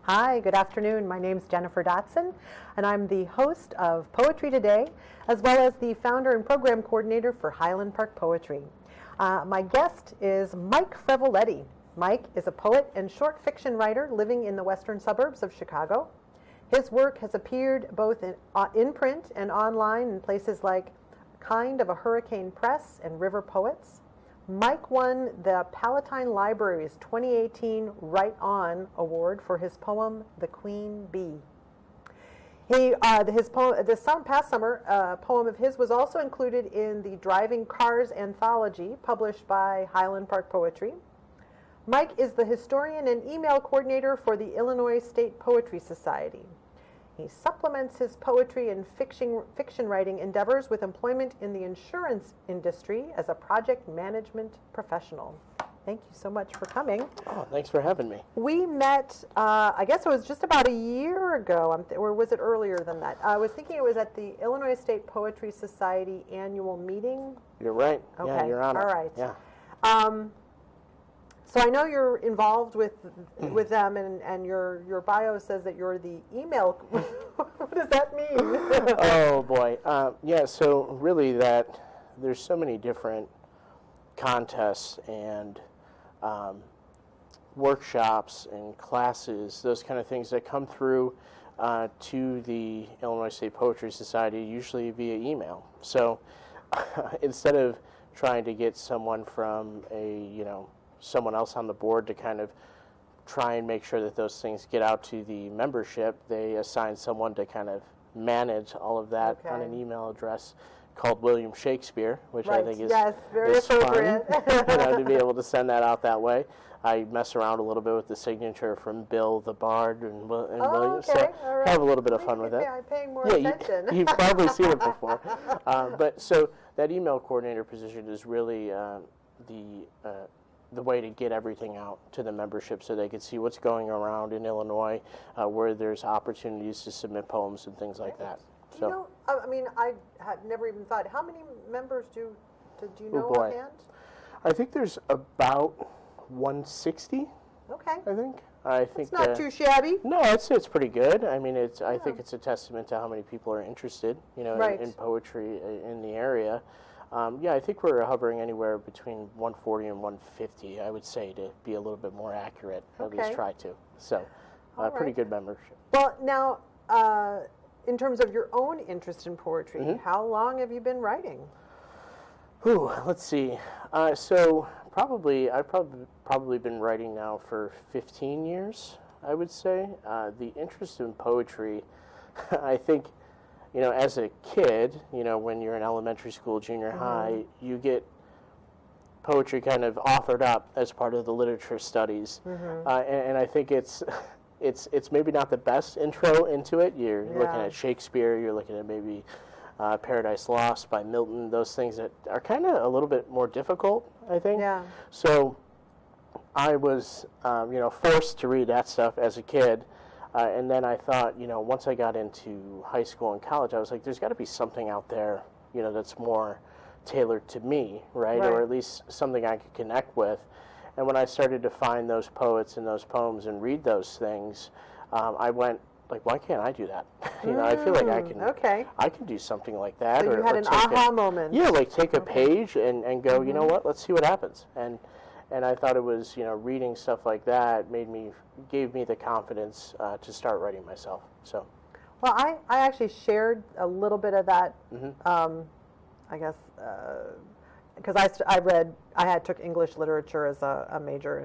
Hi, good afternoon. My name's Jennifer Dotson, and I'm the host of Poetry Today, as well as the founder and program coordinator for Highland Park Poetry. My guest is Mike Frevoletti. Mike is a poet and short fiction writer living in the western suburbs of Chicago. His work has appeared both in print and online in places like Kind of a Hurricane Press and River Poets. Mike won the Palatine Library's 2018 Write On Award for his poem, The Queen Bee. This past summer, a poem of his was also included in the Driving Cars anthology published by Highland Park Poetry. Mike is the historian and email coordinator for the Illinois State Poetry Society. He supplements his poetry and fiction writing endeavors with employment in the insurance industry as a project management professional. Thank you so much for coming. Oh, thanks for having me. We met, I guess it was just about a year ago, or was it earlier than that? I was thinking it was at the Illinois State Poetry Society annual meeting. You're right. Okay. Yeah, you're on it. All right. Yeah. So I know you're involved with them, and your bio says that you're the email. What does that mean? Oh boy. Yeah. So really, there's so many different contests and workshops and classes, those kind of things that come through to the Illinois State Poetry Society, usually via email. So instead of trying to get someone from someone else on the board to kind of try and make sure that those things get out to the membership, they assign someone to kind of manage all of that on an email address called William Shakespeare, which I think is, very appropriate. Fun, to be able to send that out that way. I mess around a little bit with the signature from Bill the Bard and William, so right. Have a little bit of fun with it. I'm paying more attention. You've probably seen it before. But so that email coordinator position is really the way to get everything out to the membership so they can see what's going around in Illinois, where there's opportunities to submit poems and things like that. So, I had never even thought. How many members do you know offhand? I think there's about 160. Okay. I think it's not too shabby. No, it's pretty good. I mean, I think it's a testament to how many people are interested, in poetry in the area. I think we're hovering anywhere between 140 and 150, I would say, to be a little bit more accurate, at least try to. So, pretty good membership. Well, now, in terms of your own interest in poetry, how long have you been writing? Let's see. So, I've probably been writing now for 15 years, I would say. The interest in poetry, I think, as a kid, when you're in elementary school, junior high, you get poetry kind of authored up as part of the literature studies. And I think it's maybe not the best intro into it. You're looking at Shakespeare, you're looking at maybe Paradise Lost by Milton, those things that are kind of a little bit more difficult, I think. Yeah. So I was, forced to read that stuff as a kid. And then I thought, once I got into high school and college, I was like, there's got to be something out there, that's more tailored to me, right? Or at least something I could connect with. And when I started to find those poets and those poems and read those things, I went, like, why can't I do that? I feel like I can do something like that. So you had an aha moment. Yeah, like take a page and go, you know what, let's see what happens. And I thought it was, reading stuff like that gave me the confidence to start writing myself. So, well, I actually shared a little bit of that. I guess because I took English literature as a major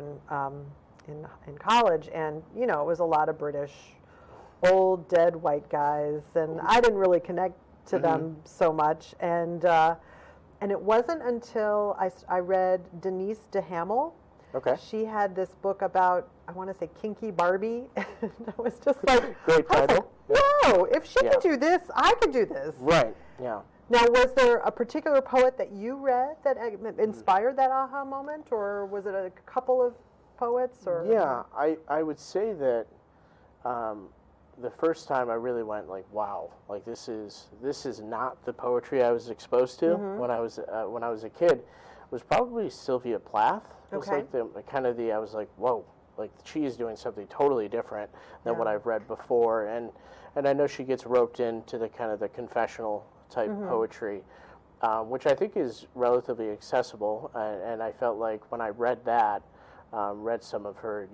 in college, and it was a lot of British old dead white guys, and I didn't really connect to them so much, and it wasn't until I read Denise DeHamel. Okay. She had this book about, I want to say, Kinky Barbie. And I was just like, great title. Whoa, if she could do this, I could do this. Right. Yeah. Now, was there a particular poet that you read that inspired that aha moment, or was it a couple of poets? Or yeah, I would say that the first time I really went like, wow, like this is not the poetry I was exposed to when I was a kid, was probably Sylvia Plath. It was Okay. like I was like, whoa, like she is doing something totally different than Yeah. what I've read before, and I know she gets roped into the kind of the confessional type poetry, which I think is relatively accessible, and I felt like when I read that, read some of her,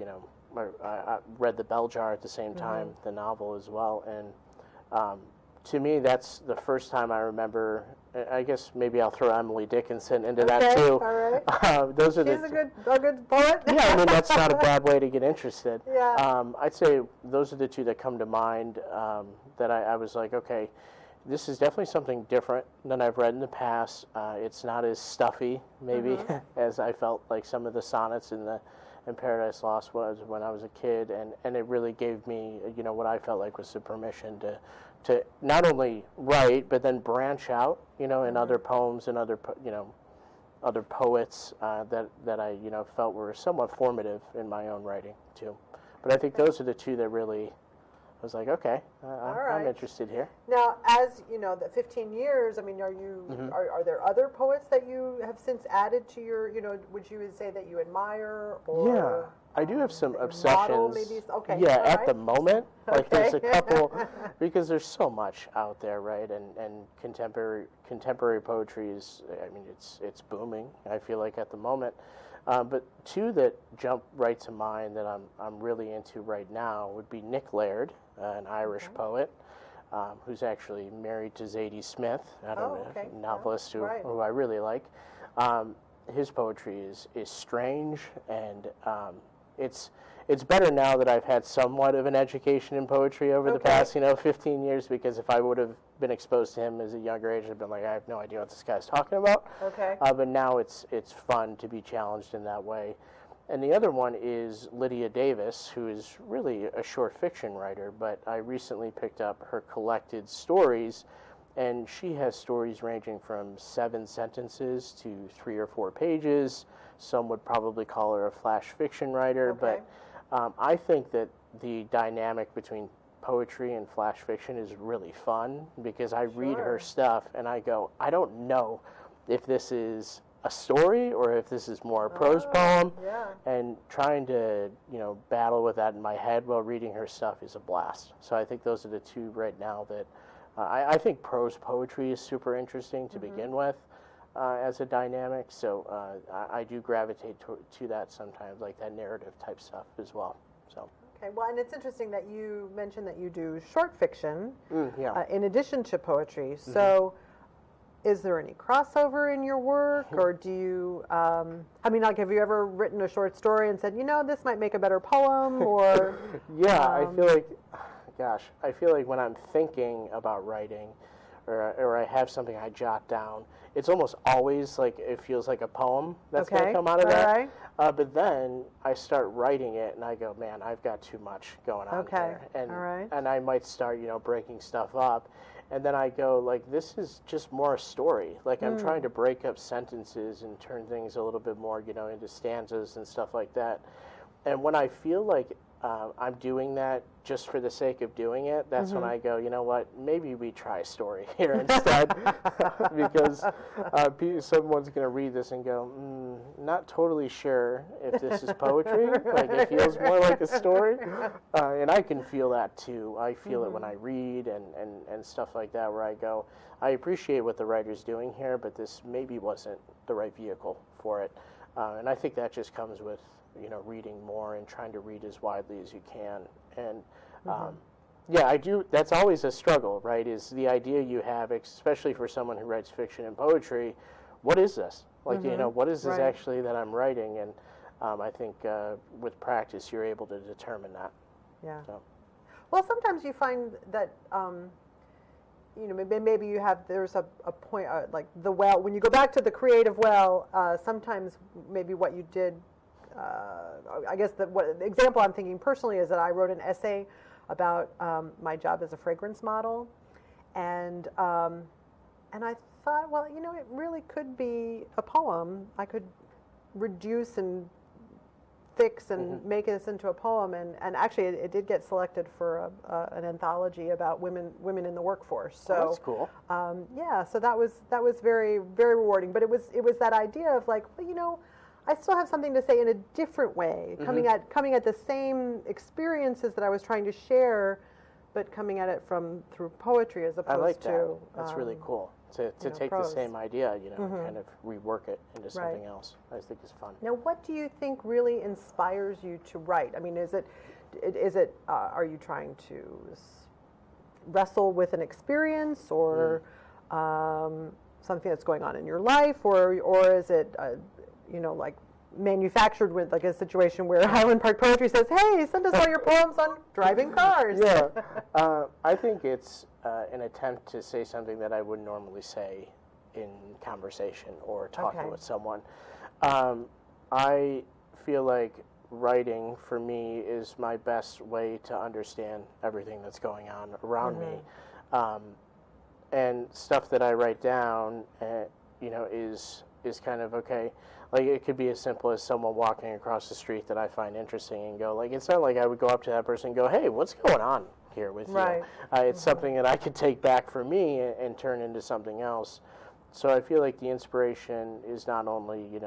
I read The Bell Jar at the same time, the novel as well, and to me, that's the first time I remember. I guess maybe I'll throw Emily Dickinson into that Okay, too. all right. Those are She's the a good poet. yeah. I mean, that's not a bad way to get interested. Yeah. I'd say those are the two that come to mind. That I was like, okay, this is definitely something different than I've read in the past. It's not as stuffy, maybe, as I felt like some of the sonnets in Paradise Lost was when I was a kid, and it really gave me, what I felt like was the permission to not only write but then branch out, in other poems and other poets that I felt were somewhat formative in my own writing too. But I think those are the two that really I was like, okay, I'm interested here. Now, as you know, the 15 years. I mean, are there other poets that you have since added to your? Would you say that you admire? Or, yeah, I do have some obsessions. Model, maybe? Okay. Yeah, all at right. the moment, like Okay. there's a couple because there's so much out there, right? And contemporary poetry is, I mean, it's booming. I feel like at the moment. But two that jump right to mind that I'm really into right now would be Nick Laird, an Irish poet, who's actually married to Zadie Smith, novelist who I really like. His poetry is strange, and it's better now that I've had somewhat of an education in poetry over the past 15 years, because if I would have been exposed to him as a younger age, I'd been like, I have no idea what this guy's talking about. Okay. But now it's fun to be challenged in that way. And the other one is Lydia Davis, who is really a short fiction writer, but I recently picked up her collected stories, and she has stories ranging from 7 sentences to 3 or 4 pages. Some would probably call her a flash fiction writer, but I think that the dynamic between poetry and flash fiction is really fun, because I read her stuff and I go, I don't know if this is a story or if this is more a prose poem, and trying to battle with that in my head while reading her stuff is a blast. So I think those are the two right now that I think prose poetry is super interesting to begin with as a dynamic, so I do gravitate to that sometimes, like that narrative type stuff as well. So. Okay, well, and it's interesting that you mentioned that you do short fiction in addition to poetry. So is there any crossover in your work, or do you, have you ever written a short story and said, this might make a better poem, or? I feel like when I'm thinking about writing, or I have something I jot down, it's almost always like it feels like a poem that's going to come out of that. Right. But then I start writing it, and I go, man, I've got too much going on here. And I might start, breaking stuff up. And then I go, like, this is just more a story. Like, I'm trying to break up sentences and turn things a little bit more, into stanzas and stuff like that. And when I feel like I'm doing that just for the sake of doing it, that's when I go, you know what, maybe we try a story here instead. Because someone's going to read this and go, not totally sure if this is poetry. Like, it feels more like a story. And I can feel that too. I feel it when I read and stuff like that, where I go, I appreciate what the writer's doing here, but this maybe wasn't the right vehicle for it. And I think that just comes with reading more and trying to read as widely as you can. And I do. That's always a struggle, right? Is the idea you have, especially for someone who writes fiction and poetry, what is this? Like, what is this actually that I'm writing? And I think with practice, you're able to determine that. Yeah. So. Well, sometimes you find that, maybe there's a point, like the well, when you go back to the creative well, sometimes maybe what you did, I guess the example I'm thinking personally is that I wrote an essay about my job as a fragrance model, and I thought, well, it really could be a poem. I could reduce and fix and make this into a poem. And actually, it did get selected for an anthology about women in the workforce. So that's cool. Yeah, so that was very, very rewarding. But it was that idea of like, well, I still have something to say in a different way, coming at the same experiences that I was trying to share, but coming at it through poetry as opposed I like to. that. That's really cool. To take prose. the same idea, and kind of rework it into something else. I think is fun. Now, what do you think really inspires you to write? I mean, is it are you trying to wrestle with an experience or something that's going on in your life, or is it like manufactured with like a situation where Highland Park Poetry says, "Hey, send us all your poems on driving cars"? Yeah, I think it's an attempt to say something that I wouldn't normally say in conversation or talking with someone. I feel like writing for me is my best way to understand everything that's going on around me, and stuff that I write down, is kind of okay. Like, it could be as simple as someone walking across the street that I find interesting and go, like, it's not like I would go up to that person and go, "Hey, what's going on here with you?" It's something that I could take back for me and turn into something else. So I feel like the inspiration is not only,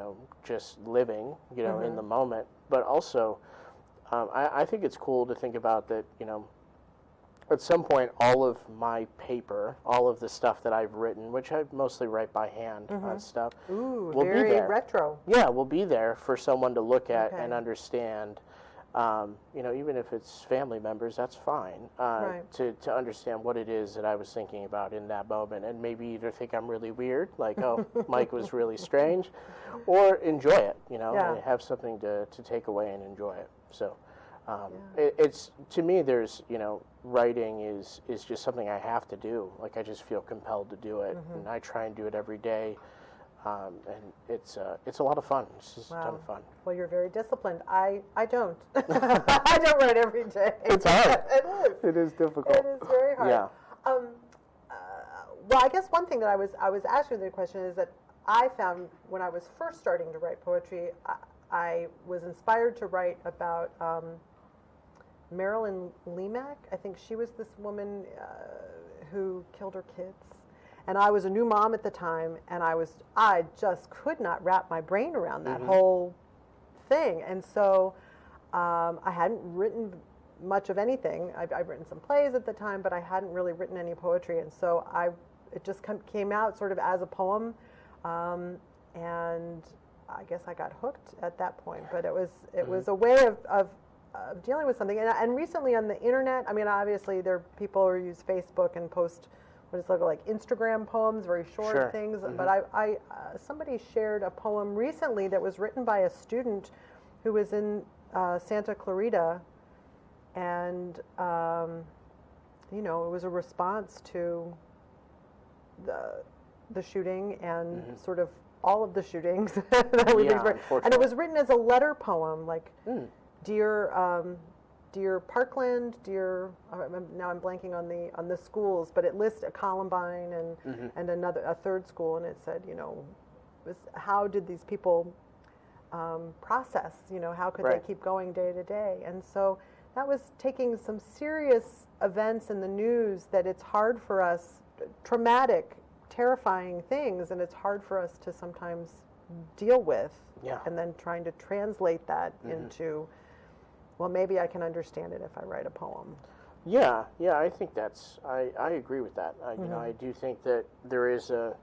just living, in the moment, but also I think it's cool to think about that, at some point, all of my paper, all of the stuff that I've written, which I mostly write by hand on stuff, Ooh, will very be there. retro. Yeah, will be there for someone to look at and understand. Even if it's family members, that's fine. To understand what it is that I was thinking about in that moment, and maybe either think I'm really weird, like, oh, Mike was really strange, or enjoy it. And have something to take away and enjoy it. So. It's to me, there's writing is just something I have to do. Like, I just feel compelled to do it, and I try and do it every day. And it's a lot of fun. It's just a ton of fun. Well, you're very disciplined. I don't. I don't write every day. It's hard. It is. It is difficult. It is very hard. Yeah. Well, I guess one thing that I was asking the question is that I found when I was first starting to write poetry, I was inspired to write about Marilyn Lemak. I think she was this woman who killed her kids. And I was a new mom at the time, and I just could not wrap my brain around that whole thing. And so I hadn't written much of anything. I'd written some plays at the time, but I hadn't really written any poetry. And so it just came out sort of as a poem, and I guess I got hooked at that point. But it was a way of dealing with something. And recently on the internet, I mean, obviously there are people who use Facebook and post what is like Instagram poems, very short things. But I somebody shared a poem recently that was written by a student who was in Santa Clarita, and it was a response to the shooting and sort of all of the shootings that we've experienced. And it was written as a letter poem, like Dear Parkland, dear. Now I'm blanking on the schools, but it lists a Columbine and a third school, and it said, how did these people process? How could they keep going day to day? And so that was taking some serious events in the news that it's hard for us, traumatic, terrifying things, and it's hard for us to sometimes deal with. Yeah. And then trying to translate that into. Well, maybe I can understand it if I write a poem. Yeah, I think I agree with that. I do think that there is a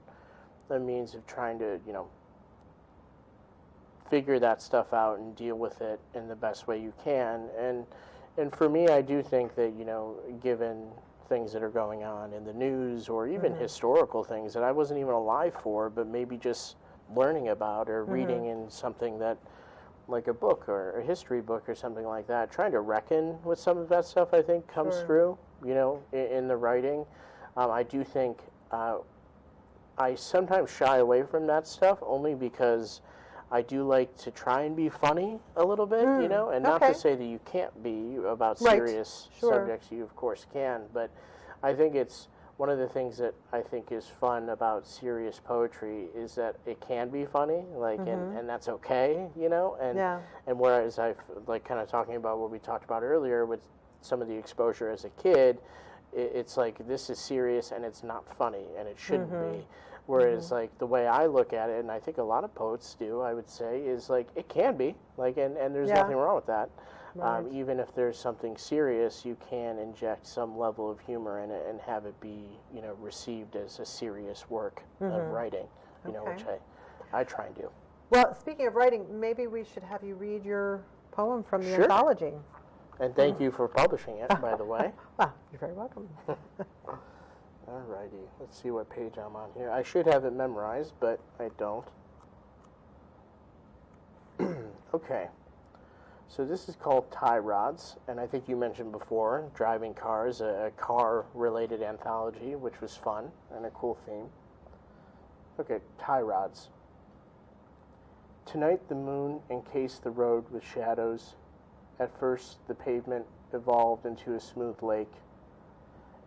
means of trying to, figure that stuff out and deal with it in the best way you can. And for me, I do think that, given things that are going on in the news or even historical things that I wasn't even alive for, but maybe just learning about or reading in something that, like a book or a history book or something like that, trying to reckon with some of that stuff, I think, comes through, in the writing. I do think I sometimes shy away from that stuff only because I do like to try and be funny a little bit, and not to say that you can't be about serious subjects. You, of course, can. But I think it's one of the things that I think is fun about serious poetry is that it can be funny, like, and that's okay, you know, and whereas I've, like, kind of talking about what we talked about earlier with some of the exposure as a kid, it's like, this is serious and it's not funny, and it shouldn't be. Whereas, like, the way I look at it, and I think a lot of poets do, I would say, is, like, it can be, like, and there's nothing wrong with that. Right. Even if there's something serious, you can inject some level of humor in it and have it be, you know, received as a serious work of writing, you know, which I try and do. Well, speaking of writing, maybe we should have you read your poem from the anthology. And thank you for publishing it, by the way. Well, you're very welcome. Alrighty, let's see what page I'm on here. I should have it memorized, but I don't. Okay. So this is called Tie Rods, and I think you mentioned before, Driving Cars, a car-related anthology, which was fun and a cool theme. Okay, Tie Rods. Tonight the moon encased the road with shadows. At first the pavement evolved into a smooth lake.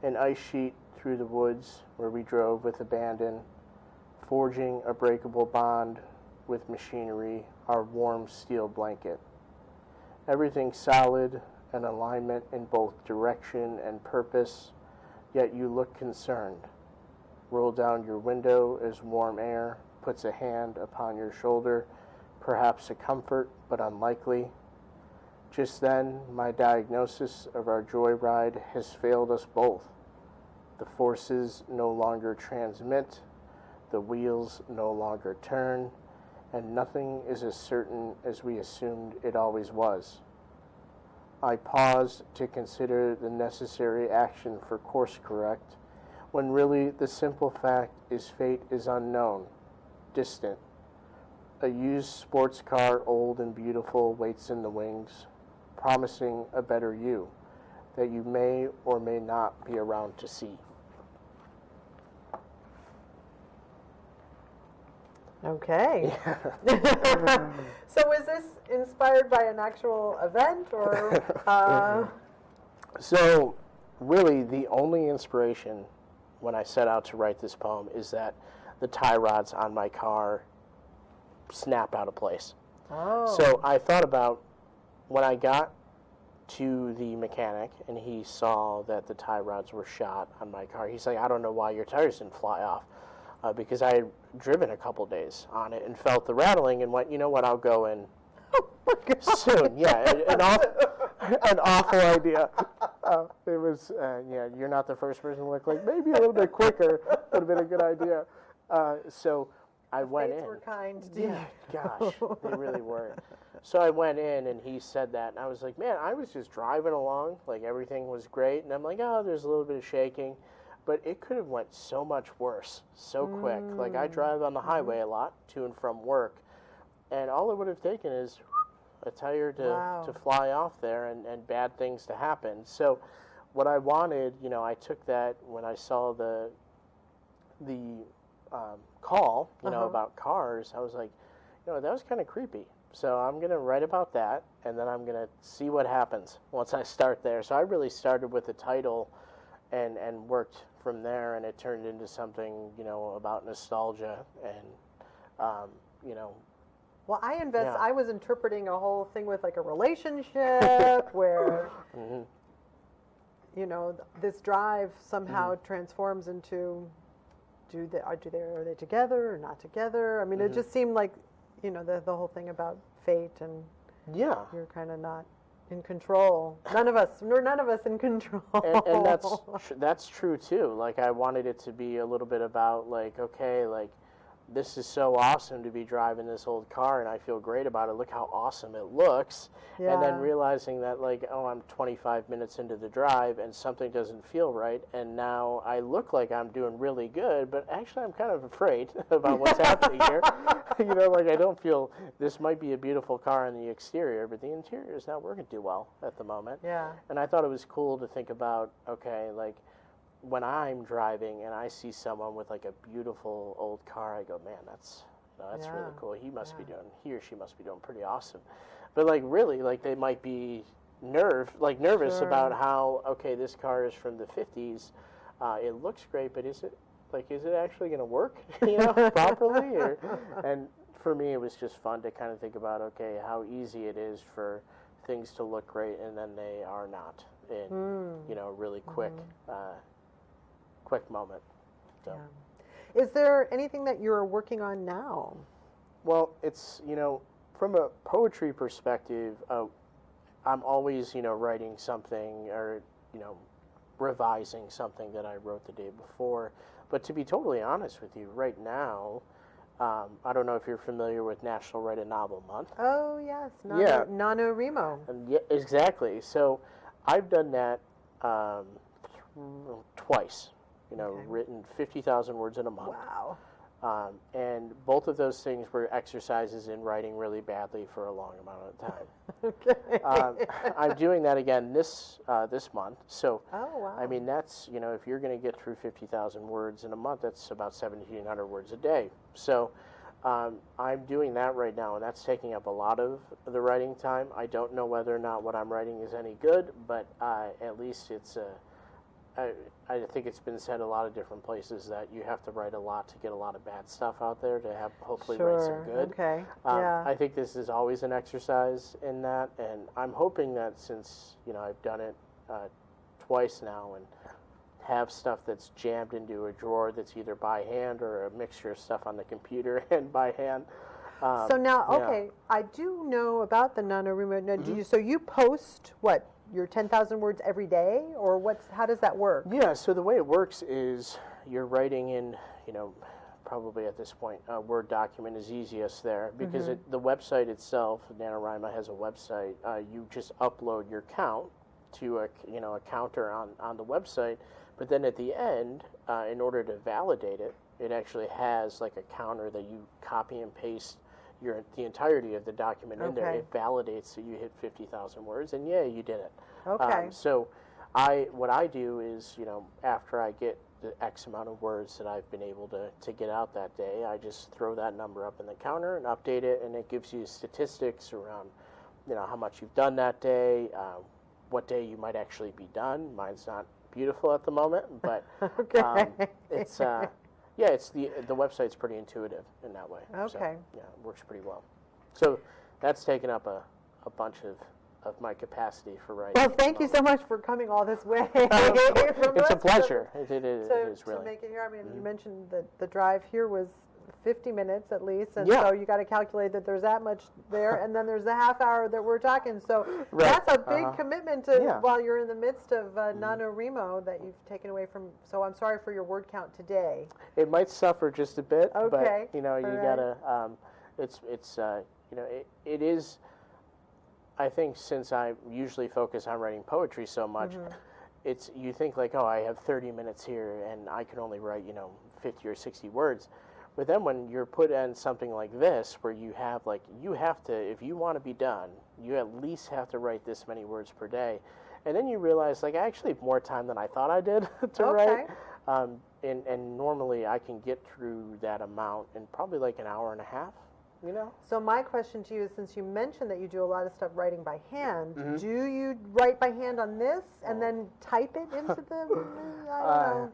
An ice sheet through the woods where we drove with abandon, forging a breakable bond with machinery, our warm steel blanket. Everything solid, an alignment in both direction and purpose, yet you look concerned. Roll down your window as warm air puts a hand upon your shoulder, perhaps a comfort, but unlikely. Just then, my diagnosis of our joyride has failed us both. The forces no longer transmit, the wheels no longer turn, and nothing is as certain as we assumed it always was. I paused to consider the necessary action for course correct, when really the simple fact is fate is unknown, distant. A used sports car, old and beautiful, waits in the wings, promising a better you, that you may or may not be around to see. Okay. So was this inspired by an actual event, or? So really the only inspiration when I set out to write this poem is that the tie rods on my car snapped out of place. Oh. So I thought about when I got to the mechanic and he saw that the tie rods were shot on my car, he's like, I don't know why your tires didn't fly off. Because I had driven a couple days on it and felt the rattling and went, you know what, I'll go in soon. Yeah, an awful idea. It was, you're not the first person to look like, maybe a little bit quicker would have been a good idea. So I went in. Fates were kind to you. Gosh, they really were. So I went in and he said that, and I was like, man, I was just driving along, like everything was great, and I'm like, oh, there's a little bit of shaking. But it could have went so much worse, so quick. Like, I drive on the highway a lot to and from work, and all it would have taken is a tire to fly off there and bad things to happen. So what I wanted, you know, I took that when I saw the call, you know, about cars, I was like, you know, that was kind of creepy. So I'm going to write about that, and then I'm going to see what happens once I start there. So I really started with the title and worked from there, and it turned into something, you know, about nostalgia and, you know. Well, I was interpreting a whole thing with like a relationship where, you know, this drive somehow transforms into, are they together or not together? I mean, it just seemed like, you know, the whole thing about fate and you're kind of not in control. None of us in control. And that's true too. Like, I wanted it to be a little bit about like, okay, like, this is so awesome to be driving this old car and I feel great about it. Look how awesome it looks. Yeah. And then realizing that, like, oh, I'm 25 minutes into the drive and something doesn't feel right, and now I look like I'm doing really good, but actually I'm kind of afraid about what's happening here. You know, like, I don't feel, this might be a beautiful car on the exterior, but the interior is not working too well at the moment. Yeah. And I thought it was cool to think about, okay, like, when I'm driving and I see someone with like a beautiful old car, I go, man, that's really cool. He or she must be doing pretty awesome. But like, really, like, they might be nervous about how, okay, this car is from the 50s, it looks great, but is it actually going to work, properly? And for me, it was just fun to kind of think about, okay, how easy it is for things to look great, and then they are not in, a really quick moment. So. Yeah. Is there anything that you're working on now? Well, it's, from a poetry perspective, I'm always, writing something or, revising something that I wrote the day before. But to be totally honest with you, right now, I don't know if you're familiar with National Write a Novel Month. Oh, yes. NaNoWriMo. Yeah, exactly. So I've done that twice, written 50,000 words in a month. Wow. And both of those things were exercises in writing really badly for a long amount of time. Okay. I'm doing that again this month. So, oh, wow. I mean, that's, if you're going to get through 50,000 words in a month, that's about 1,700 words a day. So I'm doing that right now, and that's taking up a lot of the writing time. I don't know whether or not what I'm writing is any good, but at least it's I think it's been said a lot of different places that you have to write a lot to get a lot of bad stuff out there to have hopefully write some good. Okay. I think this is always an exercise in that, and I'm hoping that since I've done it twice now and have stuff that's jammed into a drawer that's either by hand or a mixture of stuff on the computer and by hand. So now, okay, I do know about the NaNoWriMo. Now, so you post what? Your 10,000 words every day, or how does that work? Yeah, so the way it works is you're writing in, probably at this point, a Word document is easiest there because the website itself, NaNoWriMo has a website. You just upload your count to a counter on the website, but then at the end, in order to validate it, it actually has like a counter that you copy and paste the entirety of the document in there. It validates that you hit 50,000 words, and you did it. Okay. So what I do is, after I get the X amount of words that I've been able to get out that day, I just throw that number up in the counter and update it, and it gives you statistics around, how much you've done that day, what day you might actually be done. Mine's not beautiful at the moment, but it's... it's the website's pretty intuitive in that way. Okay. So, it works pretty well. So that's taken up a bunch of my capacity for writing. Well, thank you so much for coming all this way. It's a pleasure. It is really. To make it here, I mean, you mentioned that the drive here was 50 minutes at least, and so you got to calculate that there's that much there, and then there's the half hour that we're talking. So that's a big commitment to while you're in the midst of NaNoWriMo that you've taken away from. So I'm sorry for your word count today. It might suffer just a bit, okay. But you gotta. It is. I think since I usually focus on writing poetry so much, you think like, oh, I have 30 minutes here, and I can only write 50 or 60 words. But then when you're put in something like this, where you have to, if you want to be done, you at least have to write this many words per day. And then you realize, I actually have more time than I thought I did to write. And normally I can get through that amount in probably like an hour and a half, So my question to you is, since you mentioned that you do a lot of stuff writing by hand, do you write by hand on this and then type it into the, I don't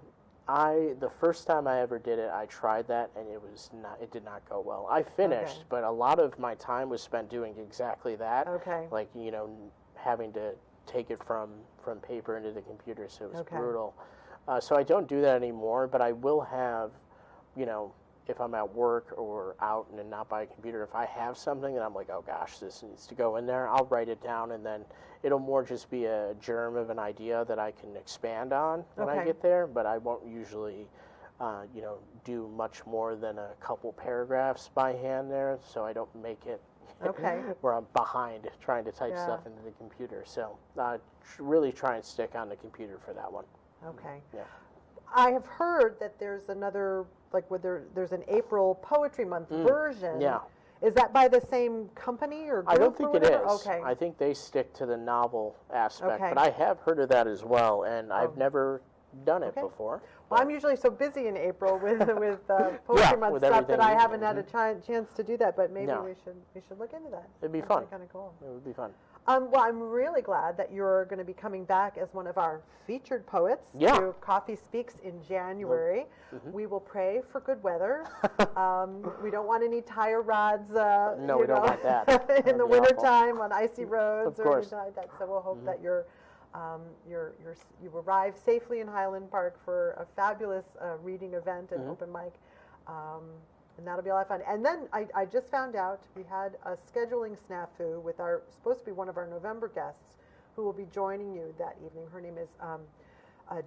know. The first time I ever did it, I tried that, and it did not go well. I finished, but a lot of my time was spent doing exactly that. Okay. Like, having to take it from paper into the computer, so it was brutal. So I don't do that anymore, but I will have, if I'm at work or out and not by a computer, if I have something and I'm like, oh gosh, this needs to go in there, I'll write it down, and then it'll more just be a germ of an idea that I can expand on when I get there, but I won't usually, do much more than a couple paragraphs by hand there, so I don't make it where I'm behind trying to type stuff into the computer. So really try and stick on the computer for that one. Okay. Yeah. I have heard that there's another, there's an April Poetry Month version. Yeah. Is that by the same company or group? I don't think it is. Okay. I think they stick to the novel aspect, Okay. but I have heard of that as well, and I've never done it before. Well, I'm usually so busy in April with Poetry Month with stuff that I everything. haven't had a chance to do that, but maybe we should look into that. It'd be That'd fun. Kind of cool. It would be fun. Well, I'm really glad that you're going to be coming back as one of our featured poets Yeah. to Coffee Speaks in January. We will pray for good weather. We don't want any tire rods No, we don't want that. in That'd the be wintertime on icy roads Of or course. anything like that. So we'll hope that you arrive safely in Highland Park for a fabulous reading event and open mic. And that'll be a lot of fun. And then I just found out we had a scheduling snafu with supposed to be one of our November guests who will be joining you that evening. Her name is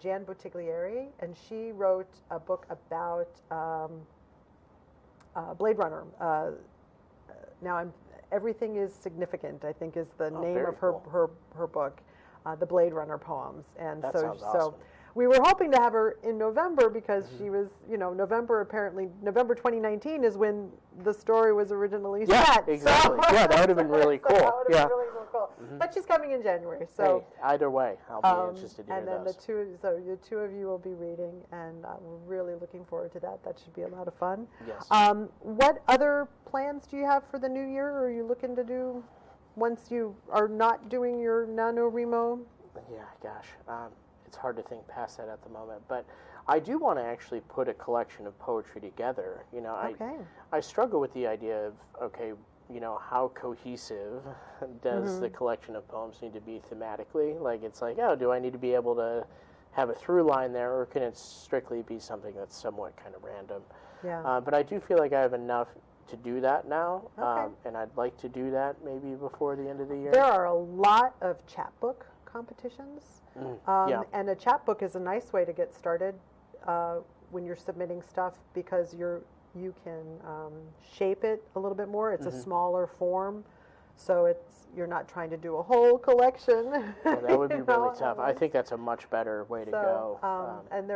Jan Bottiglieri, and she wrote a book about Blade Runner. Now, Everything is Significant, I think, is the name very of her, cool. her book, the Blade Runner poems. And That so, sounds awesome. we were hoping to have her in November because she was, November 2019 is when the story was originally set. Exactly. So, Yeah, that would have been really so cool. that would have Yeah. been really, really cool. But she's coming in January, so. Hey, either way, I'll be interested to hear And then those. the two of you will be reading, and we're really looking forward to that. That should be a lot of fun. Yes. What other plans do you have for the new year? Or are you looking to do once you are not doing your NaNoWriMo? Yeah, gosh. It's hard to think past that at the moment. But I do want to actually put a collection of poetry together. Okay. I struggle with the idea of, how cohesive does the collection of poems need to be thematically? Like, it's like, do I need to be able to have a through line there, or can it strictly be something that's somewhat kind of random? Yeah. But I do feel like I have enough to do that now, Okay. and I'd like to do that maybe before the end of the year. There are a lot of chapbook competitions, yeah. and a chapbook is a nice way to get started when you're submitting stuff because you can shape it a little bit more. It's a smaller form, so you're not trying to do a whole collection. Well, that would be you really know, tough. I think that's a much better way to go. And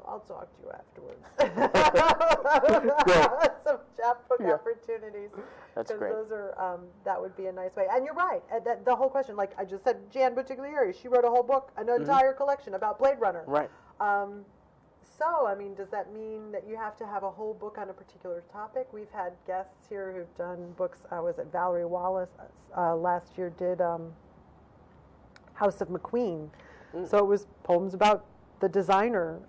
I'll talk to you afterwards. Some chapbook opportunities. That's Because great. those are, that would be a nice way. And you're right. The whole question, like I just said, Jan Bottiglieri, she wrote a whole book, an entire collection about Blade Runner. Right. So, does that mean that you have to have a whole book on a particular topic? We've had guests here who've done books. Was it Valerie Wallace last year did House of McQueen. So it was poems about the designer.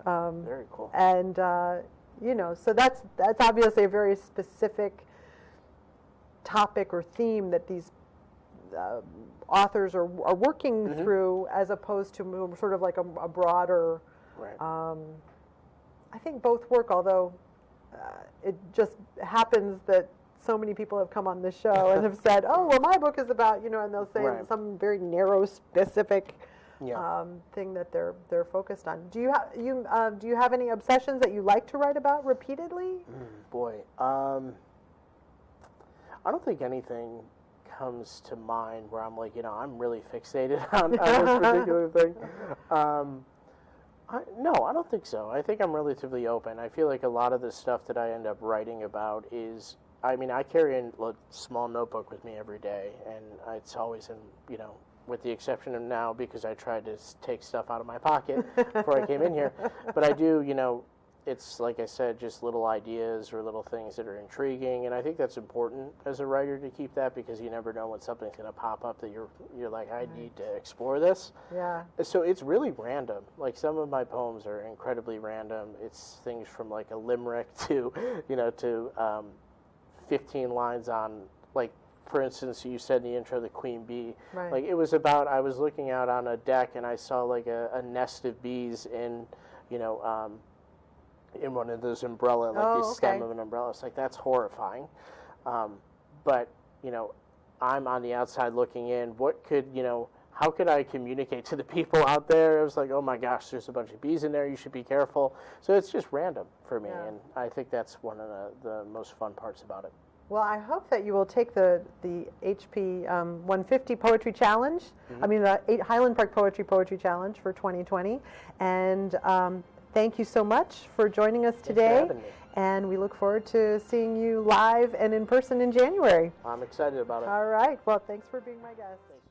Very cool. And, so that's obviously a very specific topic or theme that these authors are working through, as opposed to sort of like a broader. Right. I think both work, although it just happens that so many people have come on this show and have said, "Oh, well, my book is about," and they'll say Right. some very narrow, specific Yeah. thing that they're focused on. Do you have any obsessions that you like to write about repeatedly? Boy, I don't think anything comes to mind where I'm like, I'm really fixated on this particular thing. No, I don't think so. I think I'm relatively open. I feel like a lot of the stuff that I end up writing about is, I carry a small notebook with me every day, and it's always in, with the exception of now because I tried to take stuff out of my pocket before I came in here. But I do, it's like I said, just little ideas or little things that are intriguing, and I think that's important as a writer to keep that because you never know when something's going to pop up that you're like, I need to explore this. Yeah. So it's really random. Like some of my poems are incredibly random. It's things from like a limerick to, to 15 lines on, like, for instance, you said in the intro, the queen bee. Right. Like it was about, I was looking out on a deck and I saw like a nest of bees in, in one of those umbrella, like the stem of an umbrella. It's like, that's horrifying. But, I'm on the outside looking in. What could, how could I communicate to the people out there? It was like, oh my gosh, there's a bunch of bees in there. You should be careful. So it's just random for me. Yeah. And I think that's one of the most fun parts about it. Well, I hope that you will take the HP 150 Poetry Challenge, the Highland Park Poetry Challenge for 2020. And thank you so much for joining us today. Thanks for having me. And we look forward to seeing you live and in person in January. I'm excited about it. All right. Well, thanks for being my guest. Thanks,